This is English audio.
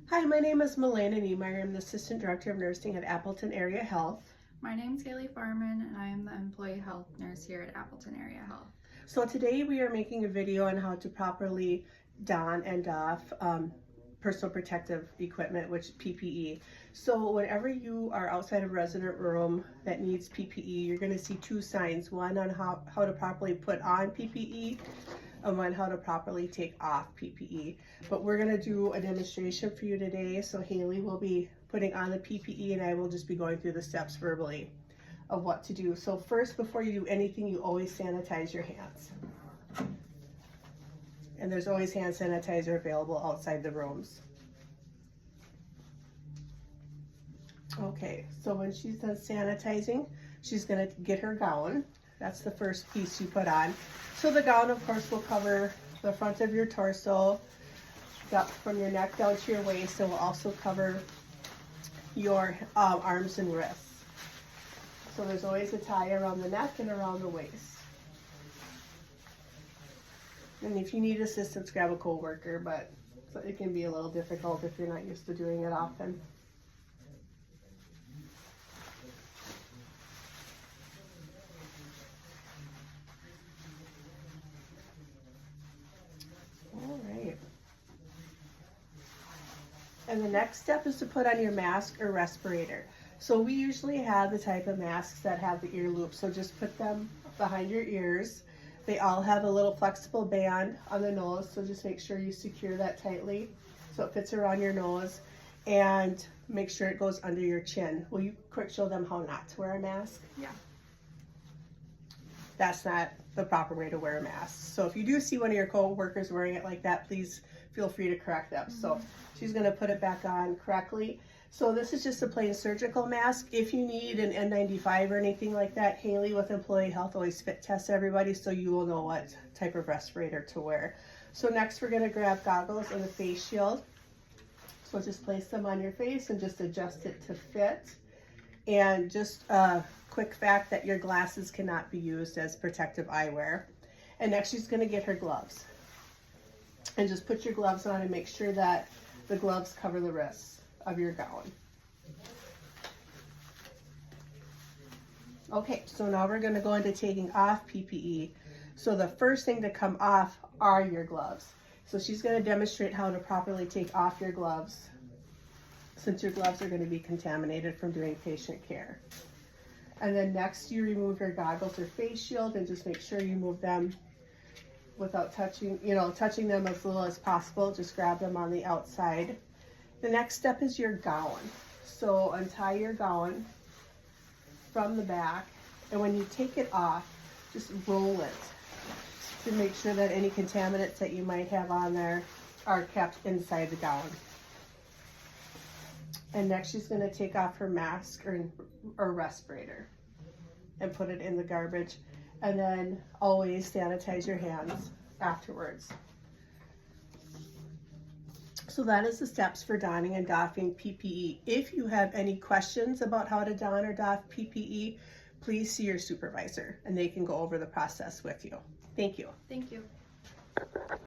Hi, my name is Malana and Haley. I'm the Assistant Director of Nursing at Appleton Area Health. My name's Haley Farman and I am the Employee Health Nurse here at Appleton Area Health. So today we are making a video on how to properly don and doff personal protective equipment, which is PPE. So whenever you are outside of a resident room that needs PPE, you're going to see two signs, one on how to properly put on PPE and one how to properly take off PPE. But we're going to do a demonstration for you today. So Haley will be putting on the PPE and I will just be going through the steps verbally of what to do. So first, before you do anything, you always sanitize your hands. And there's always hand sanitizer available outside the rooms. Okay, so when she's done sanitizing, she's gonna get her gown. That's the first piece you put on. So the gown, of course, will cover the front of your torso, up from your neck down to your waist, and will also cover your arms and wrists. So there's always a tie around the neck and around the waist. And if you need assistance, grab a coworker, but it can be a little difficult if you're not used to doing it often. All right. And the next step is to put on your mask or respirator. So we usually have the type of masks that have the ear loops, so just put them behind your ears. They all have a little flexible band on the nose, so just make sure you secure that tightly so it fits around your nose, and make sure it goes under your chin. Will you quick show them how not to wear a mask? Yeah. That's not the proper way to wear a mask. So if you do see one of your co-workers wearing it like that, please feel free to correct them. So she's gonna put it back on correctly. So this is just a plain surgical mask. If you need an N95 or anything like that, Haley with Employee Health always fit tests everybody, so you will know what type of respirator to wear. So next we're gonna grab goggles and a face shield. So just place them on your face and just adjust it to fit. And just a quick fact that your glasses cannot be used as protective eyewear. And next she's gonna get her gloves. And just put your gloves on and make sure that the gloves cover the wrists of your gown. Okay, so now we're going to go into taking off PPE. So the first thing to come off are your gloves. So she's going to demonstrate how to properly take off your gloves, since your gloves are going to be contaminated from doing patient care. And then next you remove your goggles or face shield and just make sure you move them without touching them as little as possible. Just grab them on the outside. The next step is your gown. So untie your gown from the back, and when you take it off, just roll it to make sure that any contaminants that you might have on there are kept inside the gown. And next she's going to take off her mask or respirator and put it in the garbage, and then always sanitize your hands afterwards. So that is the steps for donning and doffing PPE. If you have any questions about how to don or doff PPE, please see your supervisor and they can go over the process with you. Thank you. Thank you.